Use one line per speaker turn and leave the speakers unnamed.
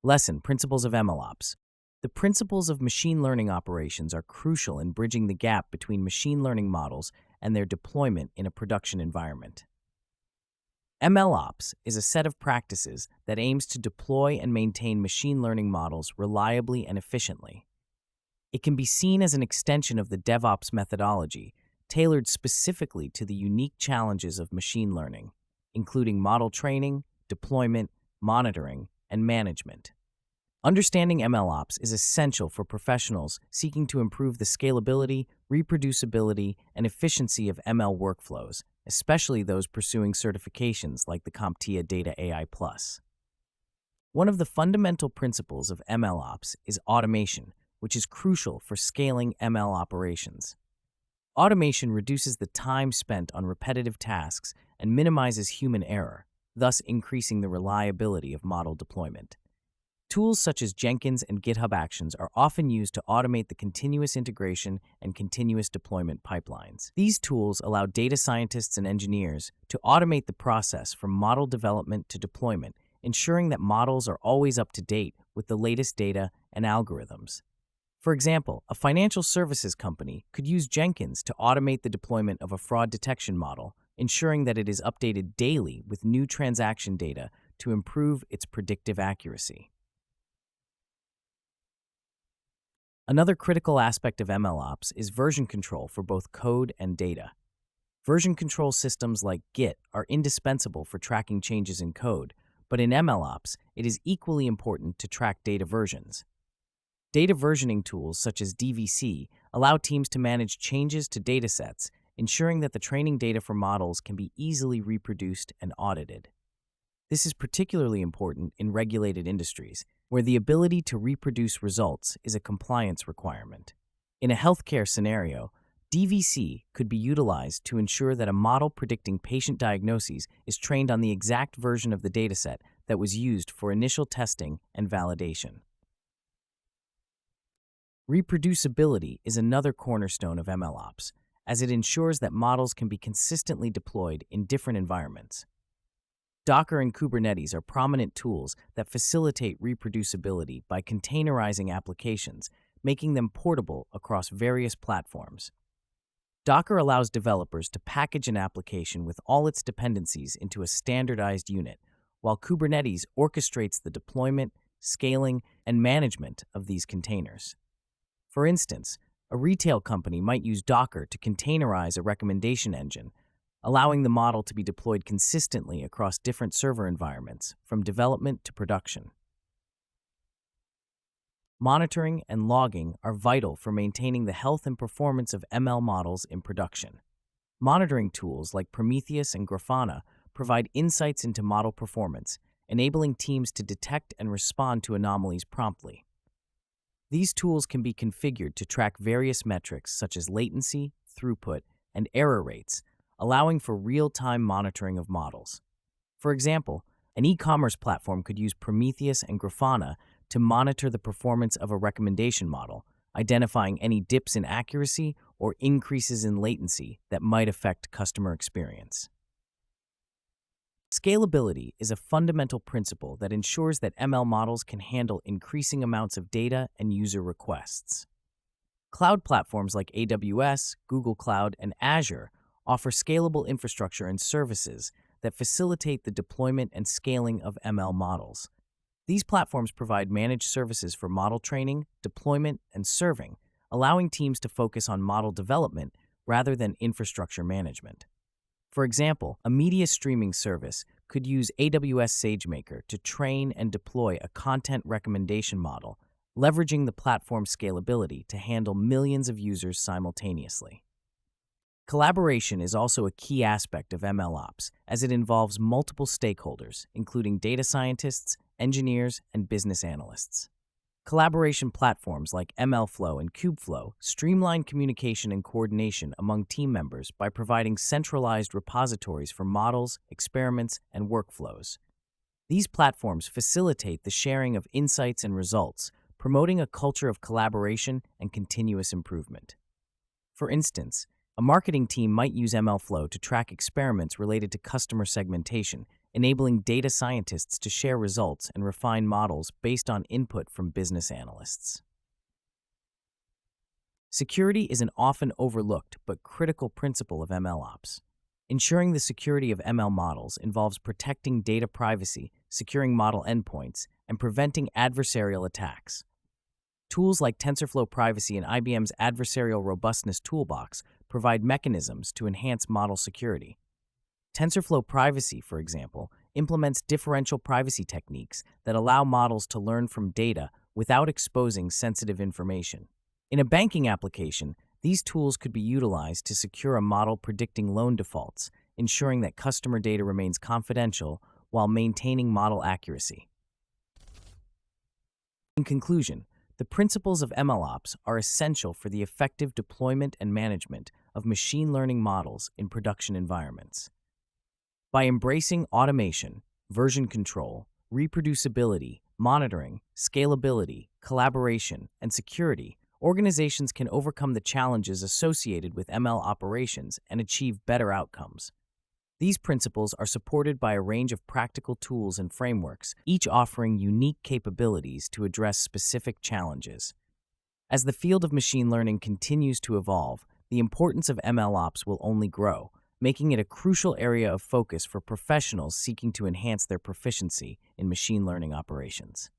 Lesson: Principles of MLOps. The principles of machine learning operations are crucial in bridging the gap between machine learning models and their deployment in a production environment. MLOps is a set of practices that aims to deploy and maintain machine learning models reliably and efficiently. It can be seen as an extension of the DevOps methodology, tailored specifically to the unique challenges of machine learning, including model training, deployment, monitoring, and management. Understanding MLOps is essential for professionals seeking to improve the scalability, reproducibility, and efficiency of ML workflows, especially those pursuing certifications like the CompTIA Data AI.One. One of the fundamental principles of MLOps is automation, which is crucial for scaling ML operations. Automation reduces the time spent on repetitive tasks and minimizes human error, thus increasing the reliability of model deployment. Tools such as Jenkins and GitHub Actions are often used to automate the continuous integration and continuous deployment pipelines. These tools allow data scientists and engineers to automate the process from model development to deployment, ensuring that models are always up to date with the latest data and algorithms. For example, a financial services company could use Jenkins to automate the deployment of a fraud detection model, ensuring that it is updated daily with new transaction data to improve its predictive accuracy. Another critical aspect of MLOps is version control for both code and data. Version control systems like Git are indispensable for tracking changes in code, but in MLOps, it is equally important to track data versions. Data versioning tools such as DVC allow teams to manage changes to datasets, ensuring that the training data for models can be easily reproduced and audited. This is particularly important in regulated industries, where the ability to reproduce results is a compliance requirement. In a healthcare scenario, DVC could be utilized to ensure that a model predicting patient diagnoses is trained on the exact version of the dataset that was used for initial testing and validation. Reproducibility is another cornerstone of MLOps, as it ensures that models can be consistently deployed in different environments. Docker and Kubernetes are prominent tools that facilitate reproducibility by containerizing applications, making them portable across various platforms. Docker allows developers to package an application with all its dependencies into a standardized unit, while Kubernetes orchestrates the deployment, scaling, and management of these containers. For instance, a retail company might use Docker to containerize a recommendation engine, allowing the model to be deployed consistently across different server environments, from development to production. Monitoring and logging are vital for maintaining the health and performance of ML models in production. Monitoring tools like Prometheus and Grafana provide insights into model performance, enabling teams to detect and respond to anomalies promptly. These tools can be configured to track various metrics such as latency, throughput, and error rates, allowing for real-time monitoring of models. For example, an e-commerce platform could use Prometheus and Grafana to monitor the performance of a recommendation model, identifying any dips in accuracy or increases in latency that might affect customer experience. Scalability is a fundamental principle that ensures that ML models can handle increasing amounts of data and user requests. Cloud platforms like AWS, Google Cloud, and Azure offer scalable infrastructure and services that facilitate the deployment and scaling of ML models. These platforms provide managed services for model training, deployment, and serving, allowing teams to focus on model development rather than infrastructure management. For example, a media streaming service could use AWS SageMaker to train and deploy a content recommendation model, leveraging the platform's scalability to handle millions of users simultaneously. Collaboration is also a key aspect of MLOps, as it involves multiple stakeholders, including data scientists, engineers, and business analysts. Collaboration platforms like MLflow and Kubeflow streamline communication and coordination among team members by providing centralized repositories for models, experiments, and workflows. These platforms facilitate the sharing of insights and results, promoting a culture of collaboration and continuous improvement. For instance, a marketing team might use MLflow to track experiments related to customer segmentation, enabling data scientists to share results and refine models based on input from business analysts. Security is an often overlooked but critical principle of MLOps. Ensuring the security of ML models involves protecting data privacy, securing model endpoints, and preventing adversarial attacks. Tools like TensorFlow Privacy and IBM's Adversarial Robustness Toolbox provide mechanisms to enhance model security. TensorFlow Privacy, for example, implements differential privacy techniques that allow models to learn from data without exposing sensitive information. In a banking application, these tools could be utilized to secure a model predicting loan defaults, ensuring that customer data remains confidential while maintaining model accuracy. In conclusion, the principles of MLOps are essential for the effective deployment and management of machine learning models in production environments. By embracing automation, version control, reproducibility, monitoring, scalability, collaboration, and security, organizations can overcome the challenges associated with ML operations and achieve better outcomes. These principles are supported by a range of practical tools and frameworks, each offering unique capabilities to address specific challenges. As the field of machine learning continues to evolve, the importance of MLOps will only grow, making it a crucial area of focus for professionals seeking to enhance their proficiency in machine learning operations.